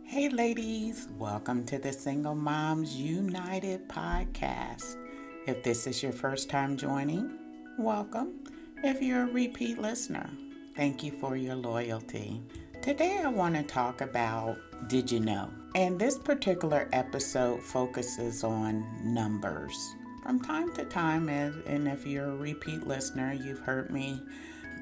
Hey, ladies, welcome to the Single Moms United podcast. If this is your first time joining, welcome. If you're a repeat listener, thank you for your loyalty. Today, I want to talk about Did You Know? And this particular episode focuses on numbers. From time to time, and if you're a repeat listener, you've heard me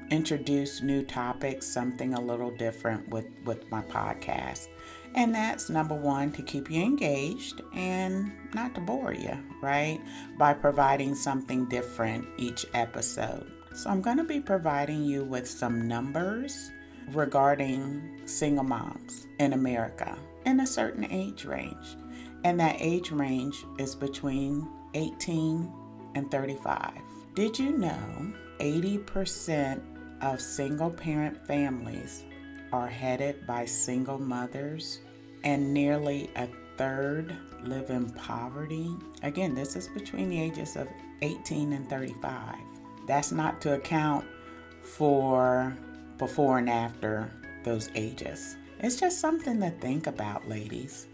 introduce new topics, something a little different with my podcast. And that's number one, to keep you engaged and not to bore you, right? By providing something different each episode. So I'm going to be providing you with some numbers regarding single moms in America in a certain age range. And that age range is between 18 and 35. Did you know 80% of single parent families are headed by single mothers, and nearly a third live in poverty? Again, this is between the ages of 18 and 35. That's not to account for before and after those ages. It's just something to think about, ladies,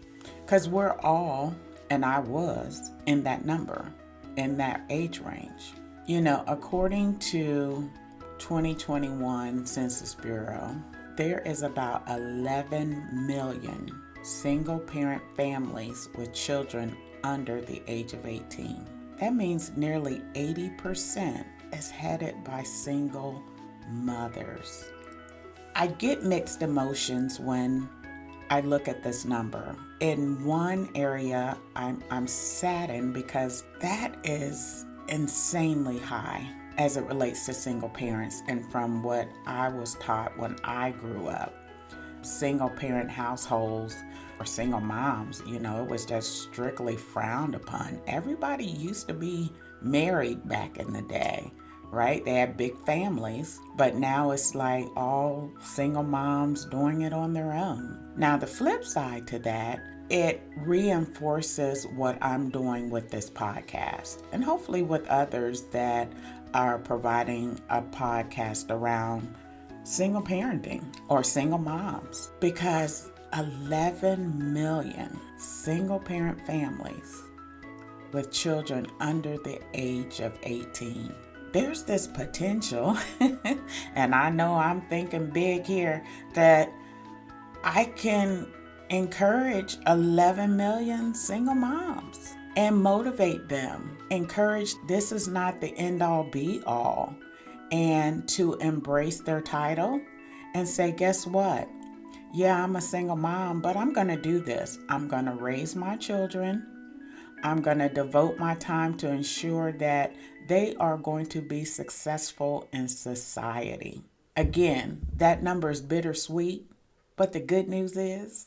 because we're all, and I was, in that number, in that age range. You know, according to 2021 Census Bureau, there is about 11 million single parent families with children under the age of 18. That means nearly 80% is headed by single mothers. I get mixed emotions when I look at this number. In one area, I'm saddened because that is insanely high as it relates to single parents, and from what I was taught when I grew up. Single parent households or single moms, it was just strictly frowned upon. Everybody used to be married back in the day, right? They had big families, but now it's like all single moms doing it on their own. Now, the flip side to that, it reinforces what I'm doing with this podcast, and hopefully with others that are providing a podcast around single parenting or single moms, because 11 million single parent families with children under the age of 18. There's this potential, and I know I'm thinking big here, that I can encourage 11 million single moms and motivate them. Encourage this is not the end all be all, and to embrace their title and say, guess what? Yeah, I'm a single mom, but I'm going to do this. I'm going to raise my children. I'm going to devote my time to ensure that they are going to be successful in society. Again, that number is bittersweet, but the good news is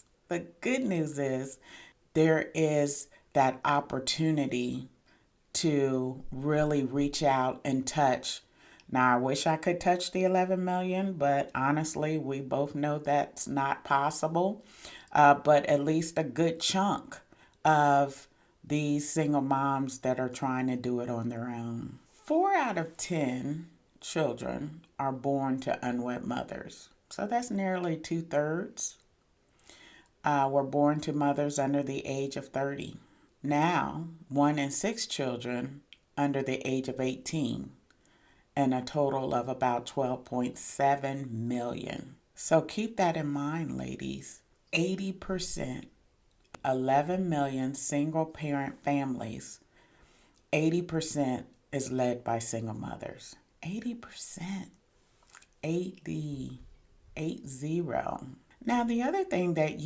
there is that opportunity to really reach out and touch. Now, I wish I could touch the 11 million, but honestly, we both know that's not possible. But at least a good chunk of these single moms that are trying to do it on their own. 4 out of 10 children are born to unwed mothers. So that's nearly 2/3 were born to mothers under the age of 30. Now, 1 in 6 children under the age of 18, and a total of about 12.7 million. So keep that in mind, ladies. 80%, 11 million single parent families, 80% is led by single mothers. 80%. 80. 80. Now, the other thing that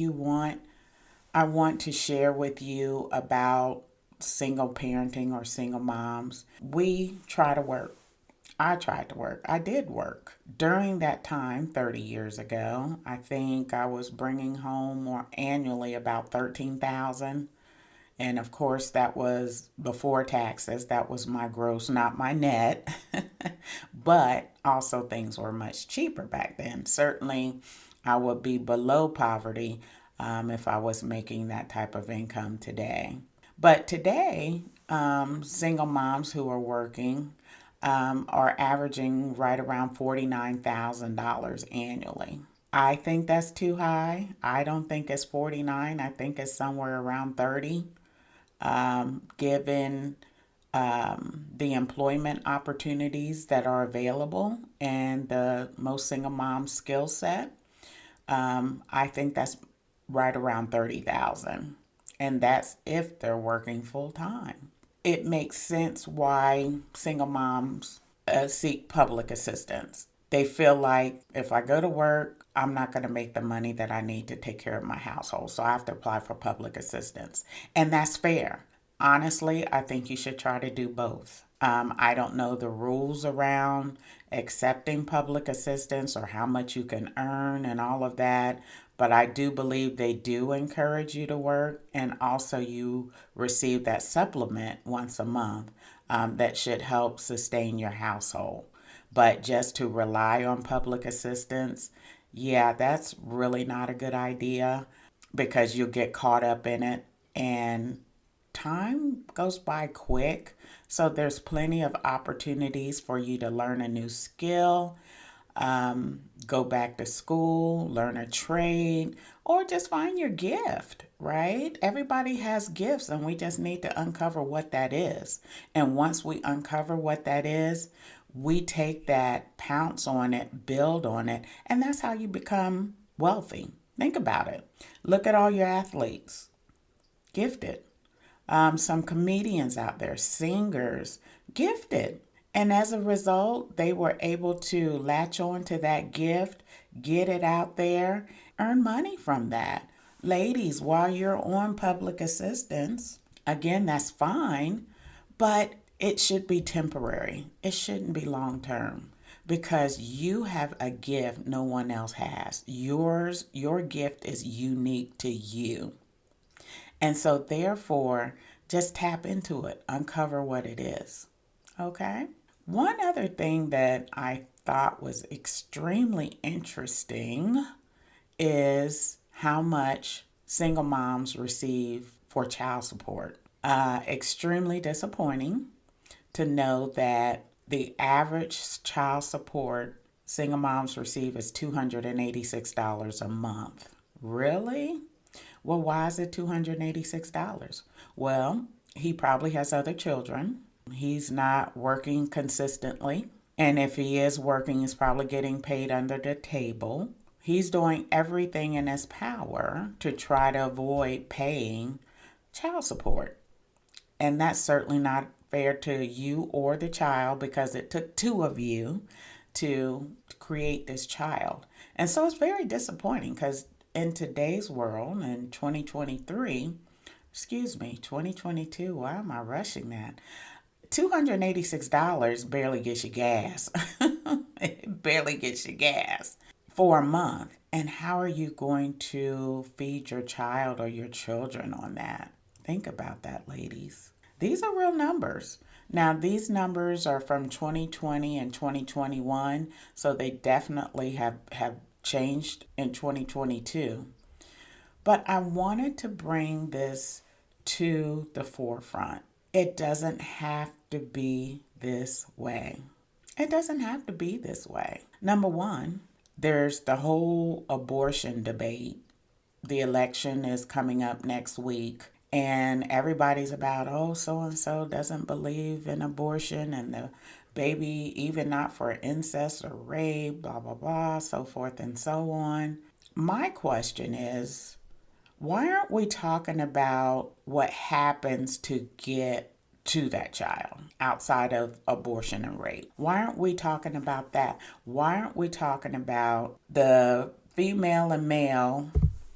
I want to share with you about single parenting or single moms, we try to work. I tried to work. I did work. During that time, 30 years ago, I think I was bringing home more annually about 13,000. And of course, that was before taxes. That was my gross, not my net. But also things were much cheaper back then. Certainly, I would be below poverty if I was making that type of income today. But today, single moms who are working are averaging right around $49,000 annually. I think that's too high. I don't think it's 49. I think it's somewhere around 30, given the employment opportunities that are available and the most single mom skill set. I think that's right around 30,000. And that's if they're working full time. It makes sense why single moms seek public assistance. They feel like if I go to work, I'm not going to make the money that I need to take care of my household. So I have to apply for public assistance. And that's fair. Honestly, I think you should try to do both. I don't know the rules around accepting public assistance or how much you can earn and all of that, but I do believe they do encourage you to work, and also you receive that supplement once a month that should help sustain your household. But just to rely on public assistance, yeah, that's really not a good idea because you'll get caught up in it and time goes by quick. So there's plenty of opportunities for you to learn a new skill, go back to school, learn a trade, or just find your gift, right? Everybody has gifts, and we just need to uncover what that is. And once we uncover what that is, we take that, pounce on it, build on it, and that's how you become wealthy. Think about it. Look at all your athletes, gifted. Some comedians out there, singers, gifted. And as a result, they were able to latch on to that gift, get it out there, earn money from that. Ladies, while you're on public assistance, again, that's fine, but it should be temporary. It shouldn't be long term because you have a gift no one else has. Your gift is unique to you. And so, therefore, just tap into it, uncover what it is. Okay? One other thing that I thought was extremely interesting is how much single moms receive for child support. Extremely disappointing to know that the average child support single moms receive is $286 a month. Really? Well, why is it $286? Well, he probably has other children. He's not working consistently. And if he is working, he's probably getting paid under the table. He's doing everything in his power to try to avoid paying child support. And that's certainly not fair to you or the child because it took two of you to create this child. And so it's very disappointing because in today's world, in 2022, why am I rushing that? $286 barely gets you gas. It barely gets you gas for a month. And how are you going to feed your child or your children on that? Think about that, ladies. These are real numbers. Now, these numbers are from 2020 and 2021, so they definitely have changed in 2022. But I wanted to bring this to the forefront. It doesn't have to be this way. It doesn't have to be this way. Number one, there's the whole abortion debate. The election is coming up next week, and everybody's about, oh, so and so doesn't believe in abortion, and the baby, even not for incest or rape, blah, blah, blah, so forth and so on. My question is, why aren't we talking about what happens to get to that child outside of abortion and rape? Why aren't we talking about that? Why aren't we talking about the female and male,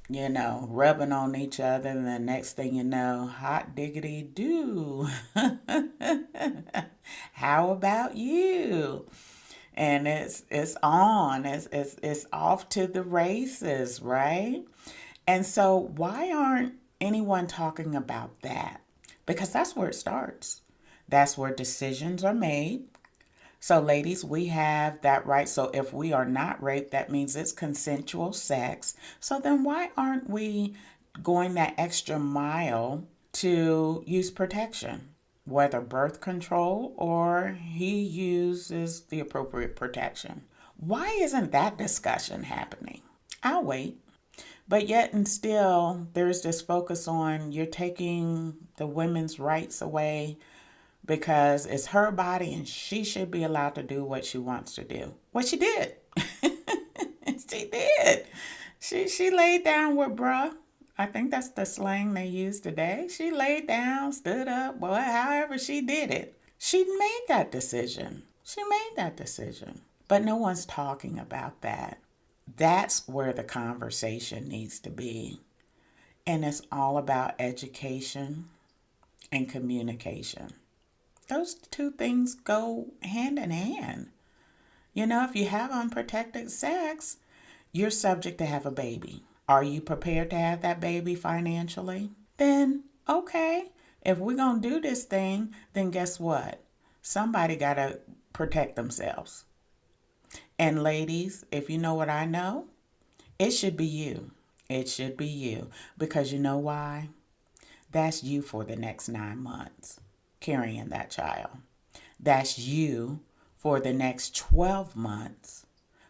rubbing on each other, and the next thing you know, hot diggity do. How about you? And it's on. It's off to the races, right? And so why aren't anyone talking about that? Because that's where it starts. That's where decisions are made. So, ladies, we have that right. So, if we are not raped, that means it's consensual sex. So, then why aren't we going that extra mile to use protection, whether birth control or he uses the appropriate protection? Why isn't that discussion happening? I'll wait. But yet and still, there's this focus on you're taking the women's rights away because it's her body and she should be allowed to do what she wants to do. What she did. She did. She laid down with bruh. I think that's the slang they use today. She laid down, stood up, boy, however she did it. She made that decision. She made that decision. But no one's talking about that. That's where the conversation needs to be. And it's all about education and communication. Those two things go hand in hand. You know, if you have unprotected sex, you're subject to have a baby. Are you prepared to have that baby financially? Then, okay, if we're going to do this thing, then guess what? Somebody got to protect themselves. And ladies, if you know what I know, it should be you. It should be you. Because you know why? That's you for the next 9 months carrying that child. That's you for the next 12 months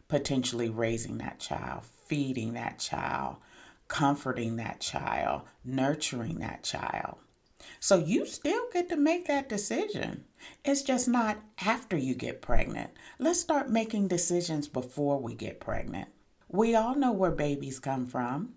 potentially raising that child, feeding that child, comforting that child, nurturing that child. So you still get to make that decision. It's just not after you get pregnant. Let's start making decisions before we get pregnant. We all know where babies come from.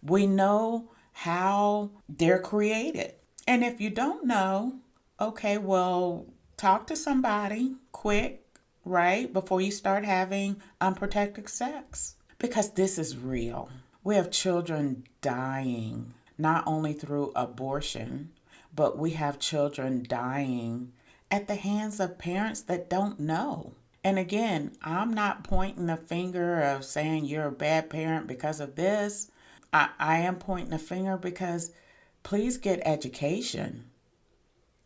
We know how they're created. And if you don't know, okay, well, talk to somebody quick, right, before you start having unprotected sex. Because this is real. We have children dying, not only through abortion, but we have children dying at the hands of parents that don't know. And again, I'm not pointing the finger of saying you're a bad parent because of this. I am pointing a finger because please get education.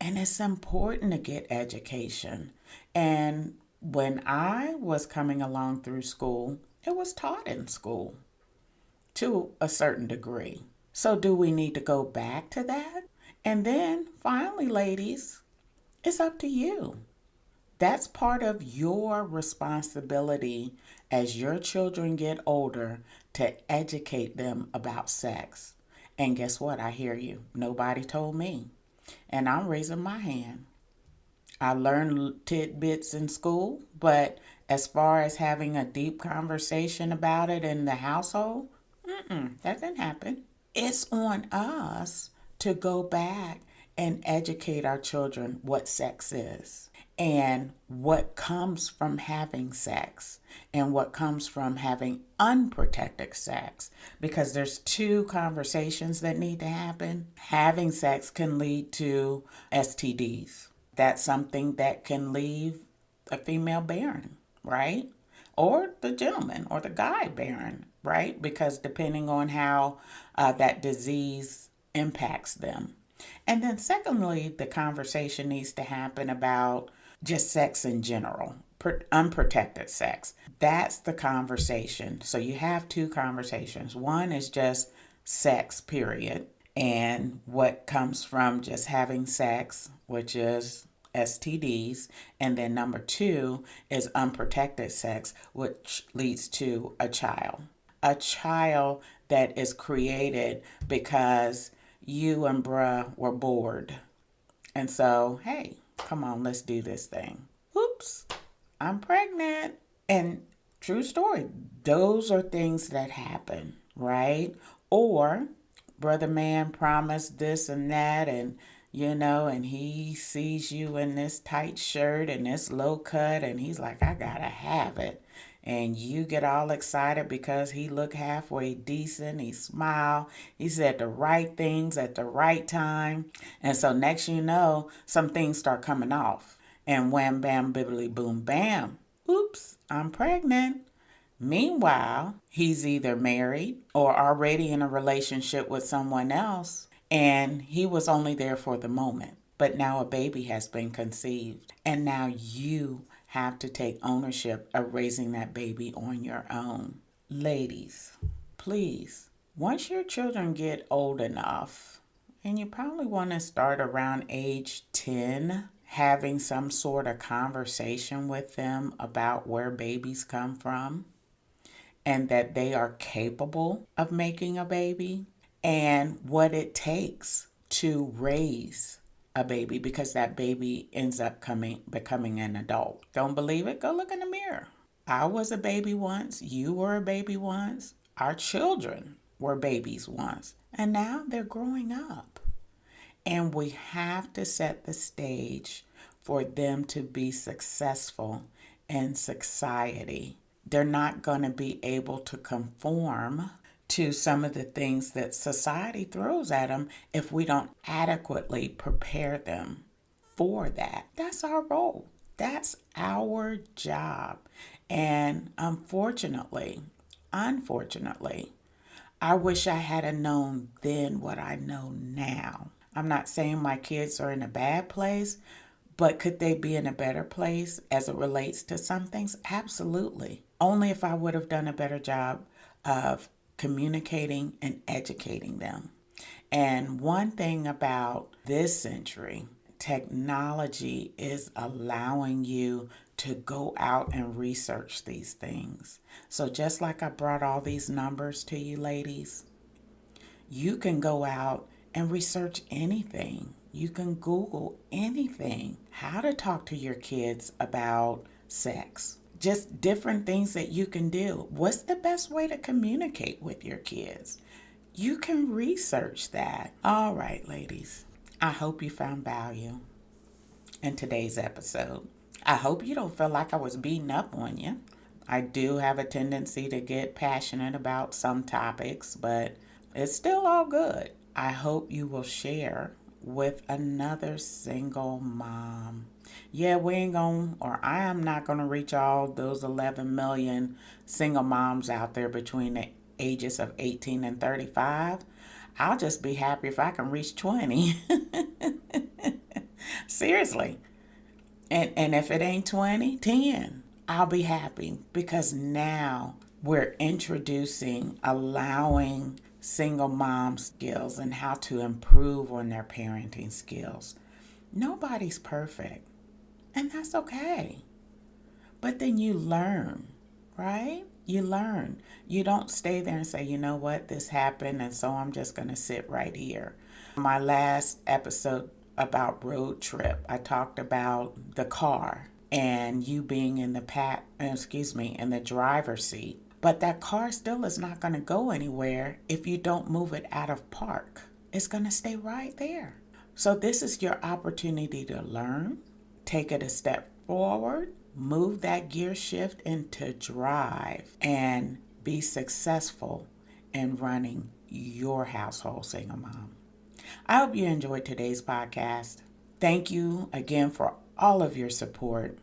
And it's important to get education. And when I was coming along through school, it was taught in school to a certain degree. So do we need to go back to that? And then finally, ladies, it's up to you. That's part of your responsibility as your children get older to educate them about sex. And guess what? I hear you. Nobody told me. And I'm raising my hand. I learned tidbits in school, but as far as having a deep conversation about it in the household, that didn't happen. It's on us to go back and educate our children what sex is and what comes from having sex and what comes from having unprotected sex, because there's two conversations that need to happen. Having sex can lead to STDs. That's something that can leave a female barren, right? Or the gentleman or the guy barren, right? Because depending on how that disease impacts them. And then secondly, the conversation needs to happen about just sex in general, unprotected sex. That's the conversation. So you have two conversations. One is just sex, period, and what comes from just having sex, which is STDs. And then number two is unprotected sex, which leads to a child. A child that is created because you and bruh were bored. And so, hey, come on, let's do this thing. Oops, I'm pregnant. And true story, those are things that happen, right? Or brother man promised this and that, and and he sees you in this tight shirt and this low cut, and he's like, I gotta have it. And you get all excited because he looked halfway decent. He smiled. He said the right things at the right time. And so next you know, some things start coming off. And wham, bam, bibbly, boom, bam. Oops, I'm pregnant. Meanwhile, he's either married or already in a relationship with someone else. And he was only there for the moment. But now a baby has been conceived. And now you have to take ownership of raising that baby on your own. Ladies, please, once your children get old enough, and you probably want to start around age 10, having some sort of conversation with them about where babies come from and that they are capable of making a baby and what it takes to raise a baby, because that baby ends up becoming an adult. Don't believe it? Go look in the mirror. I was a baby once. You were a baby once. Our children were babies once. And now they're growing up. And we have to set the stage for them to be successful in society. They're not going to be able to conform to some of the things that society throws at them if we don't adequately prepare them for that. That's our role. That's our job. And unfortunately, I wish I had known then what I know now. I'm not saying my kids are in a bad place, but could they be in a better place as it relates to some things? Absolutely. Only if I would have done a better job of communicating and educating them. And one thing about this century, technology is allowing you to go out and research these things. So just like I brought all these numbers to you ladies, you can go out and research anything. You can Google anything. How to talk to your kids about sex. Just different things that you can do. What's the best way to communicate with your kids? You can research that. All right, ladies. I hope you found value in today's episode. I hope you don't feel like I was beating up on you. I do have a tendency to get passionate about some topics, but it's still all good. I hope you will share with another single mom. Yeah, I am not going to reach all those 11 million single moms out there between the ages of 18 and 35. I'll just be happy if I can reach 20. Seriously. And if it ain't 20, 10, I'll be happy, because now we're allowing single mom skills and how to improve on their parenting skills. Nobody's perfect, and that's okay. But then you learn, right? You learn. You don't stay there and say, you know what, this happened, and so I'm just going to sit right here. My last episode about road trip, I talked about the car and you being in the driver's seat. But that car still is not going to go anywhere if you don't move it out of park. It's going to stay right there. So this is your opportunity to learn, take it a step forward, move that gear shift into drive, and be successful in running your household, single mom. I hope you enjoyed today's podcast. Thank you again for all of your support.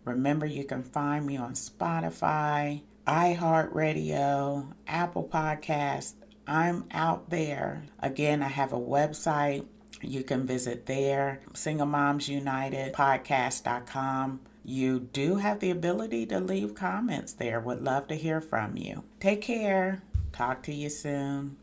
Remember, you can find me on Spotify, iHeartRadio, Apple Podcasts. I'm out there. Again, I have a website. You can visit there, SingleMomsUnitedPodcast.com. You do have the ability to leave comments there. Would love to hear from you. Take care. Talk to you soon.